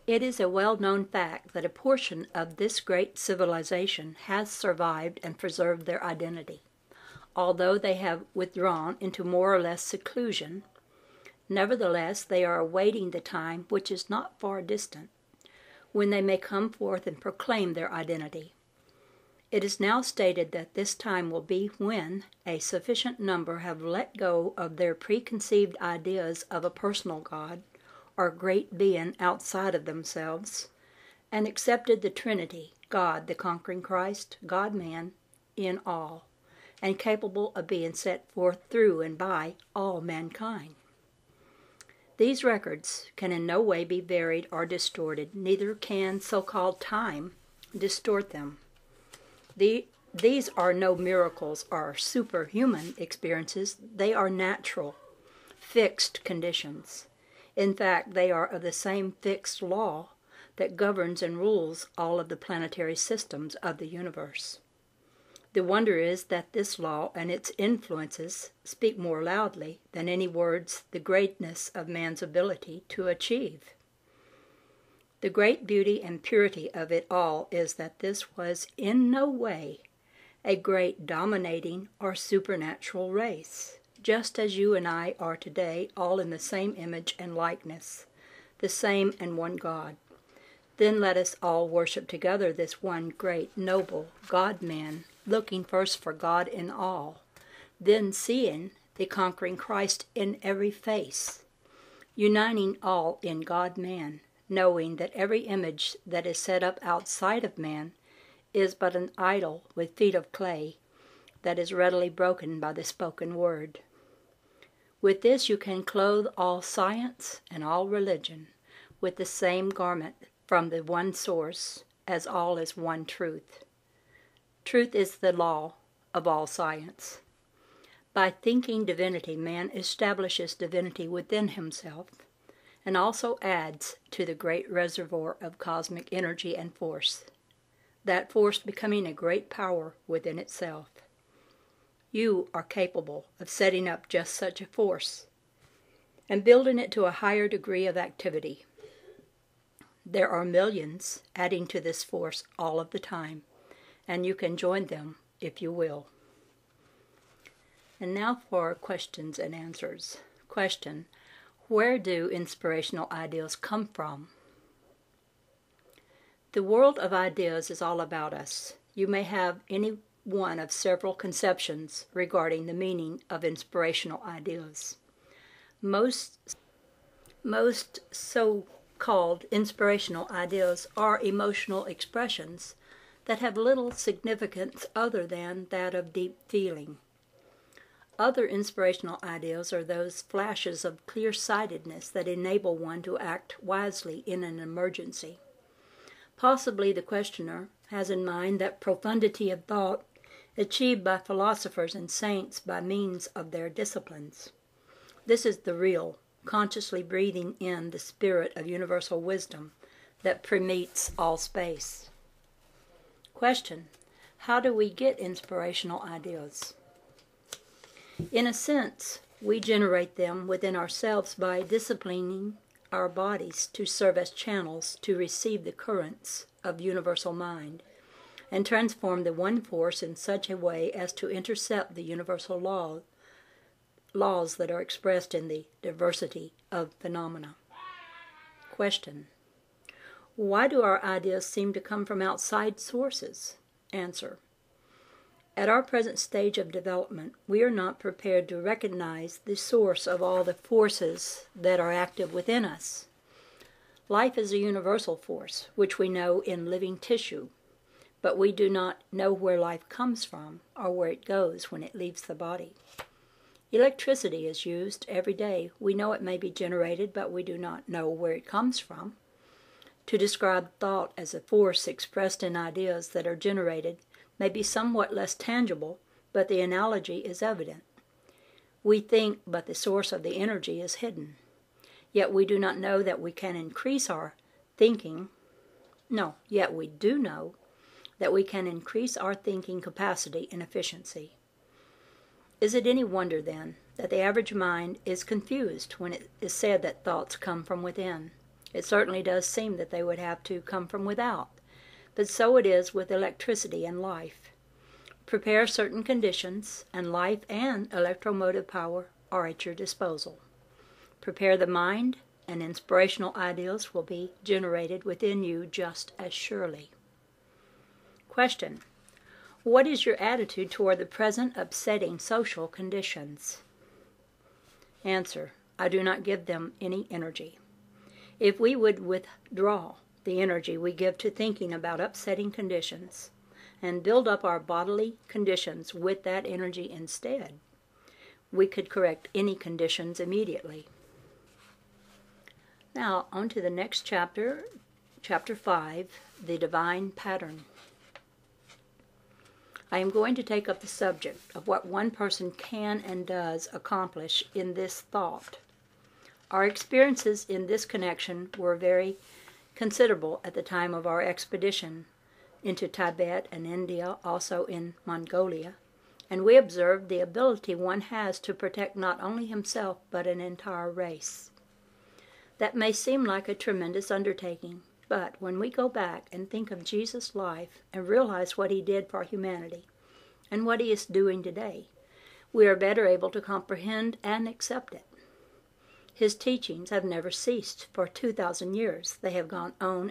It is a well-known fact that a portion of this great civilization has survived and preserved their identity, although they have withdrawn into more or less seclusion. Nevertheless, they are awaiting the time, which is not far distant, when they may come forth and proclaim their identity. It is now stated that this time will be when a sufficient number have let go of their preconceived ideas of a personal God, or great being outside of themselves, and accepted the Trinity, God the conquering Christ, God-man, in all, and capable of being set forth through and by all mankind. These records can in no way be varied or distorted, neither can so-called time distort them. These are no miracles or superhuman experiences. They are natural, fixed conditions. In fact, they are of the same fixed law that governs and rules all of the planetary systems of the universe. The wonder is that this law and its influences speak more loudly than any words the greatness of man's ability to achieve. The great beauty and purity of it all is that this was in no way a great dominating or supernatural race, just as you and I are today, all in the same image and likeness, the same and one God. Then let us all worship together this one great, noble God-man, looking first for God in all, then seeing the conquering Christ in every face, uniting all in God-man, knowing that every image that is set up outside of man is but an idol with feet of clay that is readily broken by the spoken word. With this you can clothe all science and all religion with the same garment from the one source, as all is one truth. Truth is the law of all science. By thinking divinity, man establishes divinity within himself, and also adds to the great reservoir of cosmic energy and force, that force becoming a great power within itself. You are capable of setting up just such a force and building it to a higher degree of activity. There are millions adding to this force all of the time, and you can join them if you will. And now for questions and answers. Question: where do inspirational ideas come from? The world of ideas is all about us. You may have any one of several conceptions regarding the meaning of inspirational ideas. Most so-called inspirational ideas are emotional expressions that have little significance other than that of deep feeling. Other inspirational ideas are those flashes of clear-sightedness that enable one to act wisely in an emergency. Possibly the questioner has in mind that profundity of thought achieved by philosophers and saints by means of their disciplines. This is the real, consciously breathing in the spirit of universal wisdom that permeates all space. Question: how do we get inspirational ideas? In a sense, we generate them within ourselves by disciplining our bodies to serve as channels to receive the currents of universal mind and transform the one force in such a way as to intercept the universal laws that are expressed in the diversity of phenomena. Question: why do our ideas seem to come from outside sources? Answer: at our present stage of development, we are not prepared to recognize the source of all the forces that are active within us. Life is a universal force, which we know in living tissue, but we do not know where life comes from or where it goes when it leaves the body. Electricity is used every day. We know it may be generated, but we do not know where it comes from. To describe thought as a force expressed in ideas that are generated may be somewhat less tangible, but the analogy is evident. We think, but the source of the energy is hidden. Yet we do not know that we can increase our thinking. Yet we do know that we can increase our thinking capacity and efficiency. Is it any wonder, then, that the average mind is confused when it is said that thoughts come from within? It certainly does seem that they would have to come from without, but so it is with electricity and life. Prepare certain conditions, and life and electromotive power are at your disposal. Prepare the mind, and inspirational ideals will be generated within you just as surely. Question: what is your attitude toward the present upsetting social conditions? Answer: I do not give them any energy. If we would withdraw the energy we give to thinking about upsetting conditions and build up our bodily conditions with that energy instead, we could correct any conditions immediately. Now, on to the next chapter, Chapter 5, The Divine Pattern. I am going to take up the subject of what one person can and does accomplish in this thought. Our experiences in this connection were very considerable at the time of our expedition into Tibet and India, also in Mongolia, and we observed the ability one has to protect not only himself but an entire race. That may seem like a tremendous undertaking, but when we go back and think of Jesus' life and realize what he did for humanity and what he is doing today, we are better able to comprehend and accept it. His teachings have never ceased. For 2,000 years they have gone on,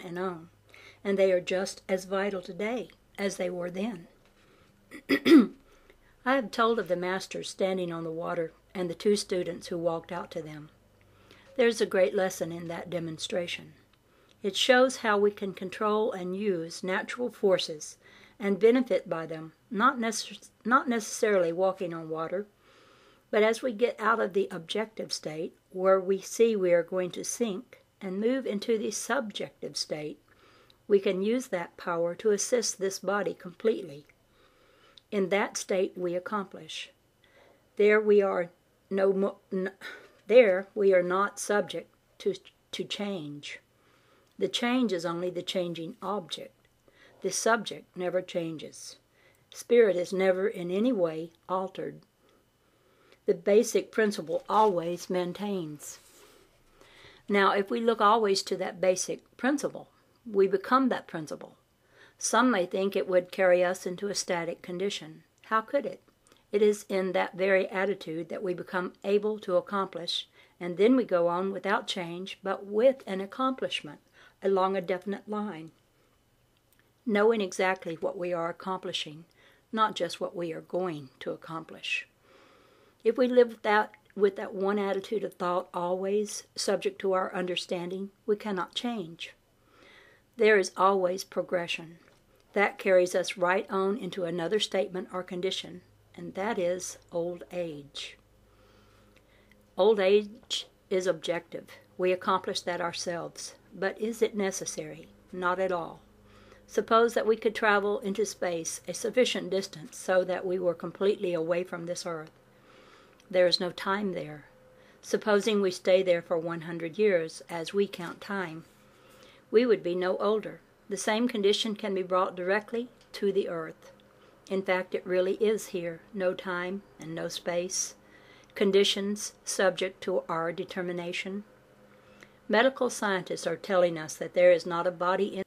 and they are just as vital today as they were then. I have told of the masters standing on the water and the 2 students who walked out to them. There is a great lesson in that demonstration. It shows how we can control and use natural forces and benefit by them, not necessarily walking on water, but as we get out of the objective state, where we see we are going to sink, and move into the subjective state, we can use that power to assist this body completely. In that state we accomplish. There we are not subject to change. The change is only the changing object. The subject never changes. Spirit is never in any way altered. The basic principle always maintains. Now, if we look always to that basic principle, we become that principle. Some may think it would carry us into a static condition. How could it? It is in that very attitude that we become able to accomplish, and then we go on without change, but with an accomplishment along a definite line, knowing exactly what we are accomplishing, not just what we are going to accomplish. If we live with that one attitude of thought always subject to our understanding, we cannot change. There is always progression. That carries us right on into another statement or condition, and that is old age. Old age is objective. We accomplish that ourselves. But is it necessary? Not at all. Suppose that we could travel into space a sufficient distance so that we were completely away from this earth. There is no time there. Supposing we stay there for 100 years, as we count time, we would be no older. The same condition can be brought directly to the earth. In fact, it really is here, no time and no space. Conditions subject to our determination. Medical scientists are telling us that there is not a body in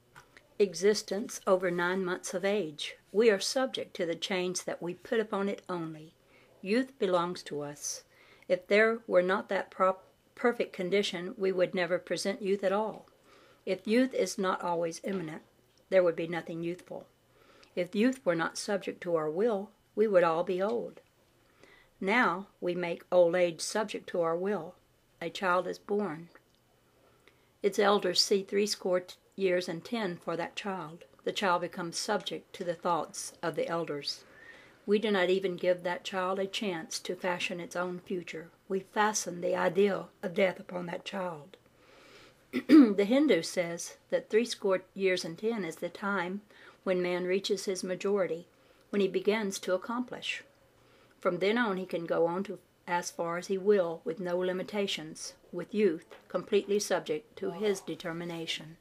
existence over 9 months of age. We are subject to the change that we put upon it only. Youth belongs to us. If there were not that perfect condition, we would never present youth at all. If youth is not always imminent, there would be nothing youthful. If youth were not subject to our will, we would all be old. Now we make old age subject to our will. A child is born. Its elders see 70 years and 10 for that child. The child becomes subject to the thoughts of the elders. We do not even give that child a chance to fashion its own future. We fasten the idea of death upon that child. The Hindu says that 70 years and 10 is the time when man reaches his majority, when he begins to accomplish. From then on he can go on to as far as he will with no limitations, with youth completely subject to his determination.